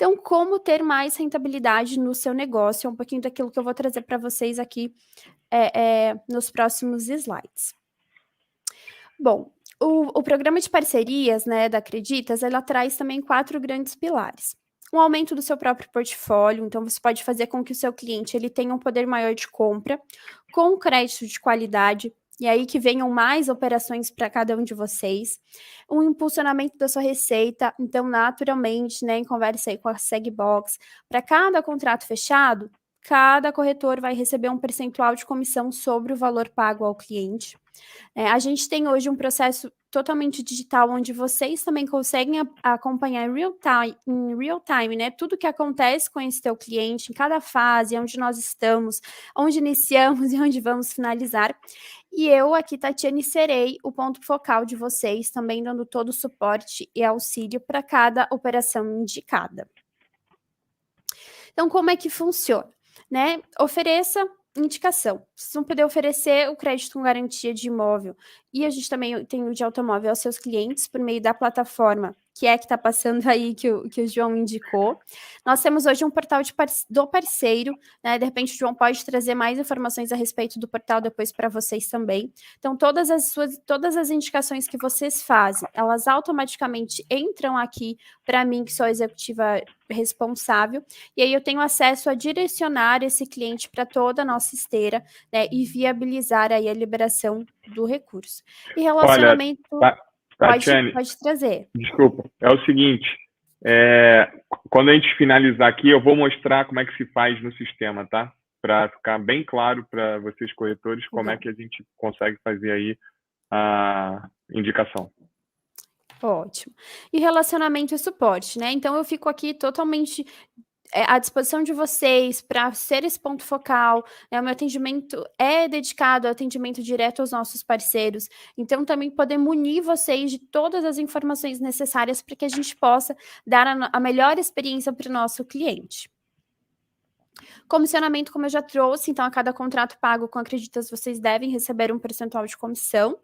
Então, como ter mais rentabilidade no seu negócio? É um pouquinho daquilo que eu vou trazer para vocês aqui nos próximos slides. Bom, o programa de parcerias, né, da Acreditas, ela traz também 4 grandes pilares. Um aumento do seu próprio portfólio, então você pode fazer com que o seu cliente ele tenha um poder maior de compra, com crédito de qualidade, e aí que venham mais operações para cada um de vocês. Um impulsionamento da sua receita, então naturalmente, né, em conversa aí com a Segbox, para cada contrato fechado, cada corretor vai receber um percentual de comissão sobre o valor pago ao cliente. A gente tem hoje um processo totalmente digital, onde vocês também conseguem acompanhar em real time, né? Tudo que acontece com esse teu cliente, em cada fase, onde nós estamos, onde iniciamos e onde vamos finalizar. E eu aqui, Tatiane, serei o ponto focal de vocês, também dando todo o suporte e auxílio para cada operação indicada. Então, como é que funciona? Né? Ofereça indicação. Vocês vão poder oferecer o crédito com garantia de imóvel. E a gente também tem o de automóvel aos seus clientes por meio da plataforma que está passando aí, que o João indicou. Nós temos hoje um portal do parceiro, né? De repente o João pode trazer mais informações a respeito do portal depois para vocês também. Então, todas as indicações que vocês fazem, elas automaticamente entram aqui para mim, que sou a executiva responsável, e aí eu tenho acesso a direcionar esse cliente para toda a nossa esteira, né, e viabilizar aí a liberação do recurso. E relacionamento... Olha, Tatiane, pode trazer. Desculpa, é o seguinte, quando a gente finalizar aqui, eu vou mostrar como é que se faz no sistema, tá? Para ficar bem claro para vocês corretores como é que a gente consegue fazer aí a indicação. Ótimo. E relacionamento e suporte, né? Então, eu fico aqui totalmente à disposição de vocês para ser esse ponto focal, né? O meu atendimento é dedicado ao atendimento direto aos nossos parceiros, então também poder munir vocês de todas as informações necessárias para que a gente possa dar a melhor experiência para o nosso cliente. Comissionamento, como eu já trouxe, então a cada contrato pago com Acreditas, vocês devem receber um percentual de comissão,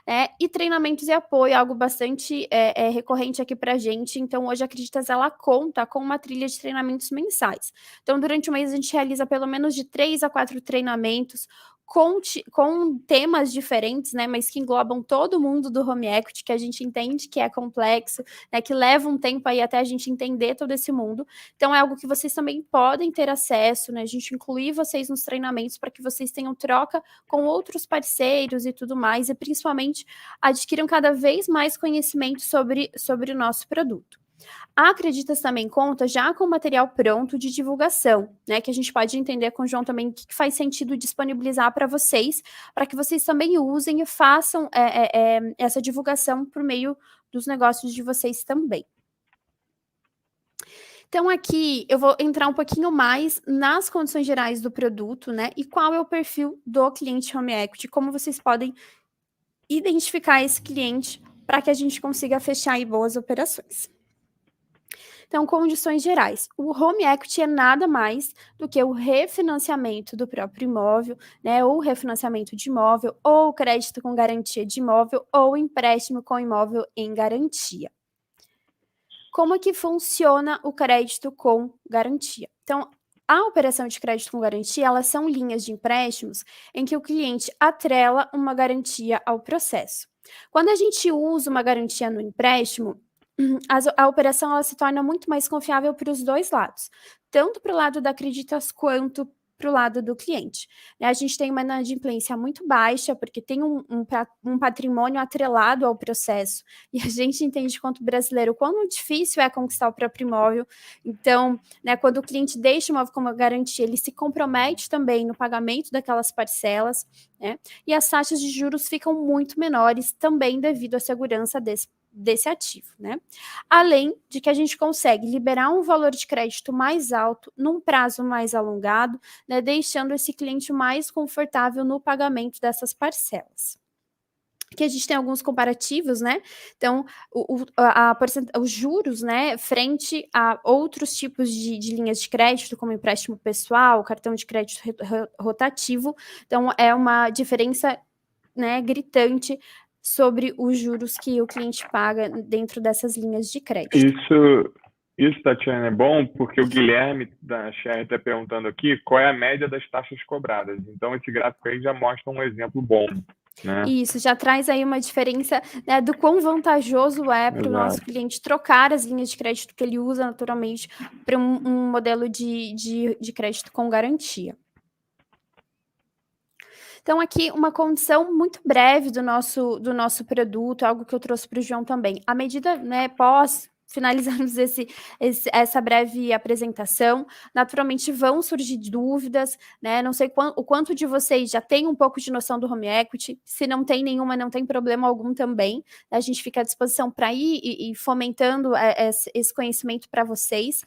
né? E treinamentos e apoio, algo bastante recorrente aqui para a gente. Então, hoje a Acreditas, ela conta com uma trilha de treinamentos mensais. Então, durante o mês, a gente realiza pelo menos de 3 a 4 treinamentos, com temas diferentes, né, mas que englobam todo mundo do home equity, que a gente entende que é complexo, né, que leva um tempo aí até a gente entender todo esse mundo. Então, é algo que vocês também podem ter acesso, né, a gente incluir vocês nos treinamentos para que vocês tenham troca com outros parceiros e tudo mais, e principalmente adquiram cada vez mais conhecimento sobre o nosso produto. A Acreditas também conta já com material pronto de divulgação, né, que a gente pode entender com o João também o que faz sentido disponibilizar para que vocês também usem e façam essa divulgação por meio dos negócios de vocês também. Então, aqui eu vou entrar um pouquinho mais nas condições gerais do produto, né, e qual é o perfil do cliente home equity, como vocês podem identificar esse cliente para que a gente consiga fechar aí boas operações. Então, condições gerais. O home equity é nada mais do que o refinanciamento do próprio imóvel, né, ou refinanciamento de imóvel, ou crédito com garantia de imóvel, ou empréstimo com imóvel em garantia. Como é que funciona o crédito com garantia? Então, a operação de crédito com garantia, elas são linhas de empréstimos em que o cliente atrela uma garantia ao processo. Quando a gente usa uma garantia no empréstimo, a operação ela se torna muito mais confiável para os dois lados, tanto para o lado da Acreditas quanto para o lado do cliente. A gente tem uma inadimplência muito baixa, porque tem um patrimônio atrelado ao processo, e a gente entende quanto brasileiro, quão difícil é conquistar o próprio imóvel. Então, né, quando o cliente deixa o imóvel como garantia, ele se compromete também no pagamento daquelas parcelas, né, e as taxas de juros ficam muito menores também devido à segurança desse ativo, né? Além de que a gente consegue liberar um valor de crédito mais alto num prazo mais alongado, né, deixando esse cliente mais confortável no pagamento dessas parcelas. Aqui a gente tem alguns comparativos, né? Então, os juros, né, frente a outros tipos de linhas de crédito, como empréstimo pessoal, cartão de crédito rotativo. Então, é uma diferença, né, gritante sobre os juros que o cliente paga dentro dessas linhas de crédito. isso, Tatiana, é bom porque o Guilherme da Share está perguntando aqui qual é a média das taxas cobradas. Então, esse gráfico aí já mostra um exemplo bom, né? Isso já traz aí uma diferença, né, do quão vantajoso é para o nosso Exato. cliente trocar as linhas de crédito que ele usa naturalmente para um modelo de crédito com garantia. Então, aqui, uma condição muito breve do nosso produto, algo que eu trouxe para o João também. À medida, né, pós finalizarmos essa breve apresentação, naturalmente vão surgir dúvidas, né? Não sei o quanto de vocês já tem um pouco de noção do home equity, se não tem nenhuma, não tem problema algum também. A gente fica à disposição para ir e fomentando esse conhecimento para vocês.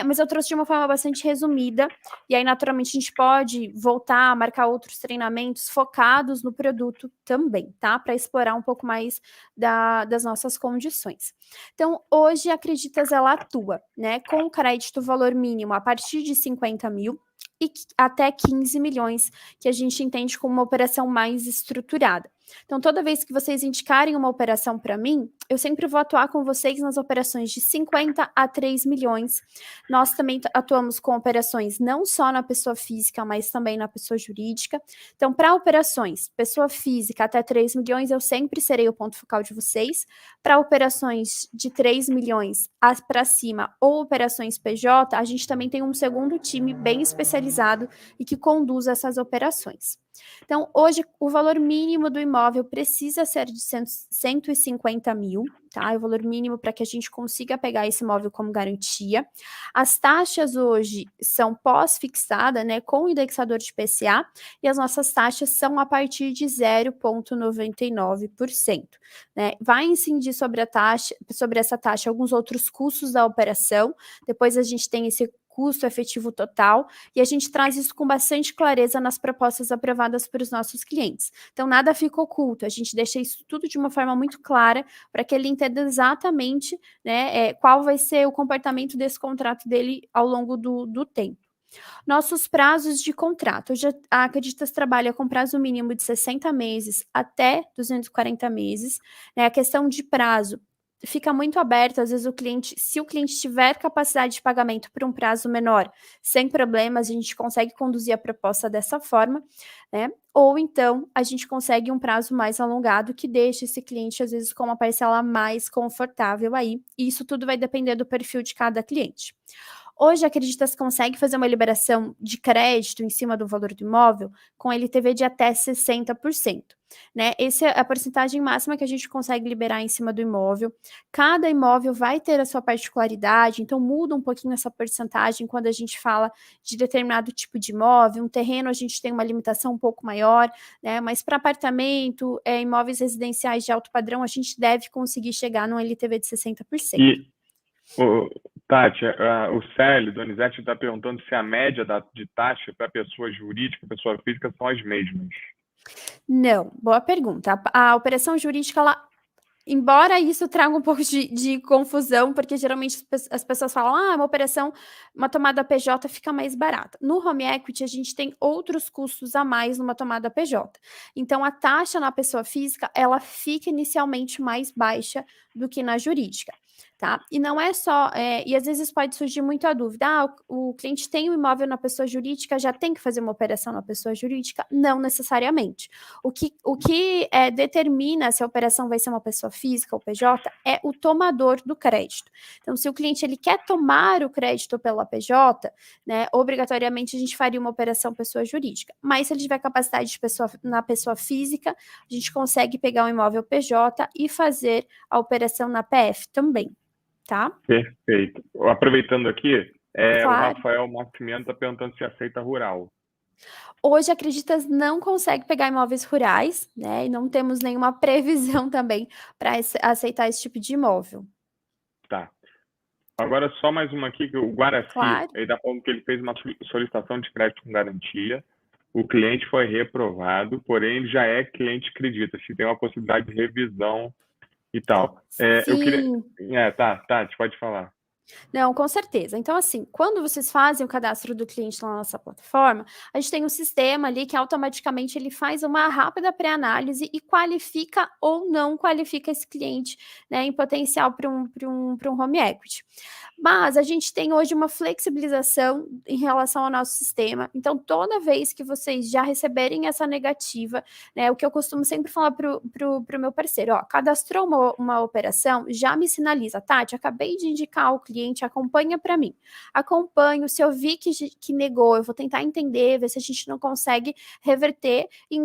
Mas eu trouxe de uma forma bastante resumida, e aí, naturalmente, a gente pode voltar a marcar outros treinamentos focados no produto também, tá? Para explorar um pouco mais das nossas condições. Então, hoje a Acreditas, ela atua, né, com crédito valor mínimo a partir de 50 mil e até 15 milhões, que a gente entende como uma operação mais estruturada. Então, toda vez que vocês indicarem uma operação para mim, eu sempre vou atuar com vocês nas operações de 50 a 3 milhões. Nós também atuamos com operações não só na pessoa física, mas também na pessoa jurídica. Então, para operações pessoa física até 3 milhões, eu sempre serei o ponto focal de vocês. Para operações de 3 milhões para cima ou operações PJ, a gente também tem um segundo time bem especializado e que conduz essas operações. Então, hoje, o valor mínimo do imóvel precisa ser de 150 mil, tá? É o valor mínimo para que a gente consiga pegar esse imóvel como garantia. As taxas hoje são pós-fixada, né, com indexador de IPCA, e as nossas taxas são a partir de 0,99%, né? Vai incidir sobre essa taxa alguns outros custos da operação, depois a gente tem esse custo efetivo total, e a gente traz isso com bastante clareza nas propostas aprovadas para os nossos clientes. Então, nada fica oculto, a gente deixa isso tudo de uma forma muito clara, para que ele entenda exatamente, né, qual vai ser o comportamento desse contrato dele ao longo do tempo. Nossos prazos de contrato. Hoje a Acreditas trabalha com prazo mínimo de 60 meses até 240 meses. Né? A questão de prazo fica muito aberta, às vezes se o cliente tiver capacidade de pagamento por um prazo menor, sem problemas, a gente consegue conduzir a proposta dessa forma, né? Ou então a gente consegue um prazo mais alongado que deixa esse cliente, às vezes, com uma parcela mais confortável aí, e isso tudo vai depender do perfil de cada cliente. Hoje, a Acreditas consegue fazer uma liberação de crédito em cima do valor do imóvel com LTV de até 60%. Né? Essa é a porcentagem máxima que a gente consegue liberar em cima do imóvel. Cada imóvel vai ter a sua particularidade, então muda um pouquinho essa porcentagem quando a gente fala de determinado tipo de imóvel. Um terreno a gente tem uma limitação um pouco maior, né? Mas para apartamento, imóveis residenciais de alto padrão, a gente deve conseguir chegar num LTV de 60%. E, Tati, o Célio Donizete está perguntando se a média de taxa para pessoa jurídica e pessoa física são as mesmas. Não, boa pergunta. A operação jurídica, embora isso traga um pouco de confusão, porque geralmente as pessoas falam, uma tomada PJ fica mais barata. No home equity, a gente tem outros custos a mais numa tomada PJ. Então, a taxa na pessoa física, ela fica inicialmente mais baixa do que na jurídica. Tá? E não é só, e às vezes pode surgir muita dúvida, o cliente tem um imóvel na pessoa jurídica, já tem que fazer uma operação na pessoa jurídica? Não necessariamente. O que determina se a operação vai ser uma pessoa física ou PJ é o tomador do crédito. Então, se o cliente ele quer tomar o crédito pela PJ, né, obrigatoriamente a gente faria uma operação pessoa jurídica. Mas se ele tiver capacidade na pessoa física, a gente consegue pegar um imóvel PJ e fazer a operação na PF também. Tá? Perfeito. Aproveitando aqui, claro. O Rafael Maximiano está perguntando se aceita rural. Hoje, a Acreditas não consegue pegar imóveis rurais, né? E não temos nenhuma previsão também para aceitar esse tipo de imóvel. Tá. Agora, só mais uma aqui, que o Guaraci, claro. Ele está falando que ele fez uma solicitação de crédito com garantia, o cliente foi reprovado, porém ele já é cliente Acreditas, se tem uma possibilidade de revisão e tal. Eu queria... Tati, pode falar. Não, com certeza. Então, assim, quando vocês fazem o cadastro do cliente lá na nossa plataforma, a gente tem um sistema ali que automaticamente ele faz uma rápida pré-análise e qualifica ou não qualifica esse cliente, né, em potencial para um home equity. Mas a gente tem hoje uma flexibilização em relação ao nosso sistema. Então, toda vez que vocês já receberem essa negativa, né, o que eu costumo sempre falar pro meu parceiro, ó, cadastrou uma operação, já me sinaliza, Tati, acabei de indicar o cliente, acompanha para mim. Acompanho, se eu vi que negou, eu vou tentar entender, ver se a gente não consegue reverter em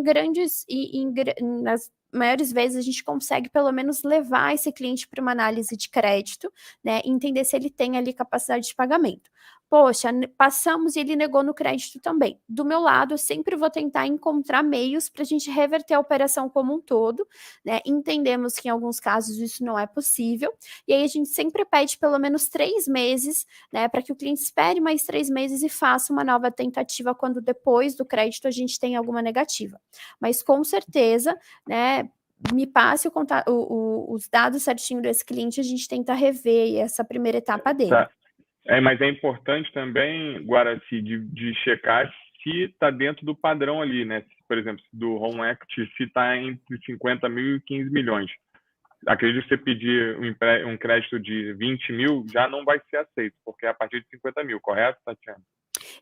nas maiores vezes a gente consegue pelo menos levar esse cliente para uma análise de crédito, né, e entender se ele tem ali capacidade de pagamento. Poxa, passamos e ele negou no crédito também. Do meu lado, eu sempre vou tentar encontrar meios para a gente reverter a operação como um todo, né? Entendemos que em alguns casos isso não é possível, e aí a gente sempre pede pelo menos 3 meses, né, para que o cliente espere mais 3 meses e faça uma nova tentativa quando depois do crédito a gente tem alguma negativa. Mas com certeza, né, me passe os dados certinho desse cliente, a gente tenta rever essa primeira etapa dele. Tá. Mas é importante também, Guaraci, de checar se está dentro do padrão ali, né? Por exemplo, do Home Equity, se está entre 50 mil e 15 milhões. Acredito que você pedir um crédito de 20 mil já não vai ser aceito, porque é a partir de 50 mil, correto, Tatiana?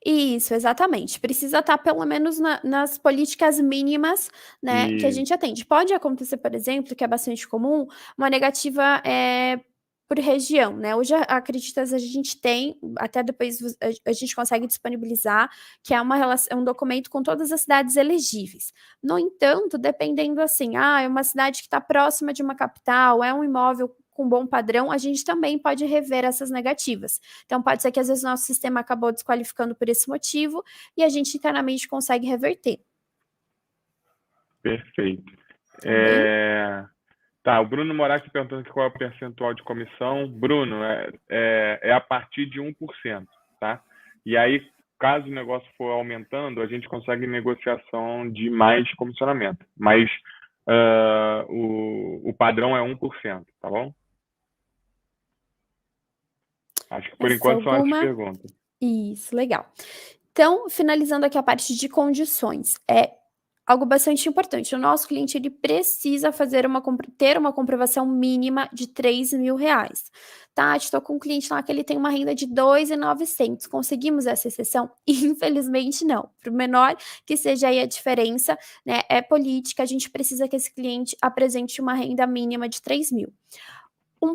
Isso, exatamente. Precisa estar pelo menos nas políticas mínimas, né, que a gente atende. Pode acontecer, por exemplo, que é bastante comum, uma negativa por região, né? Hoje, a Acreditas a gente tem, até depois a gente consegue disponibilizar, que é um documento com todas as cidades elegíveis. No entanto, dependendo assim, é uma cidade que está próxima de uma capital, é um imóvel com bom padrão, a gente também pode rever essas negativas. Então, pode ser que às vezes o nosso sistema acabou desqualificando por esse motivo e a gente internamente consegue reverter. Perfeito. Tá, o Bruno Moraes perguntando qual é o percentual de comissão. Bruno, é a partir de 1%, tá? E aí, caso o negócio for aumentando, a gente consegue negociação de mais comissionamento. Mas o padrão é 1%, tá bom? Acho que por enquanto são essas perguntas. Isso, legal. Então, finalizando aqui a parte de condições, algo bastante importante. O nosso cliente ele precisa ter uma comprovação mínima de R$3.000. Tá, estou com um cliente lá que ele tem uma renda de 2.900. Conseguimos essa exceção? Infelizmente não. Por menor que seja aí a diferença, né, é política, a gente precisa que esse cliente apresente uma renda mínima de 3.000. Um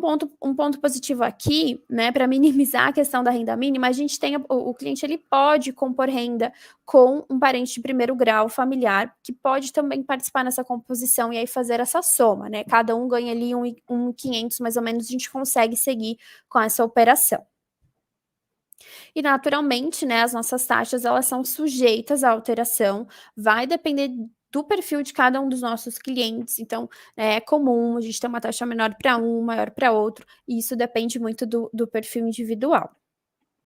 ponto positivo aqui, né, para minimizar a questão da renda mínima, a gente tem o cliente ele pode compor renda com um parente de primeiro grau familiar, que pode também participar nessa composição e aí fazer essa soma, né? Cada um ganha ali 1.500 mais ou menos, a gente consegue seguir com essa operação. E naturalmente, né, as nossas taxas elas são sujeitas à alteração, vai depender do perfil de cada um dos nossos clientes, então é comum a gente ter uma taxa menor para um, maior para outro, e isso depende muito do perfil individual.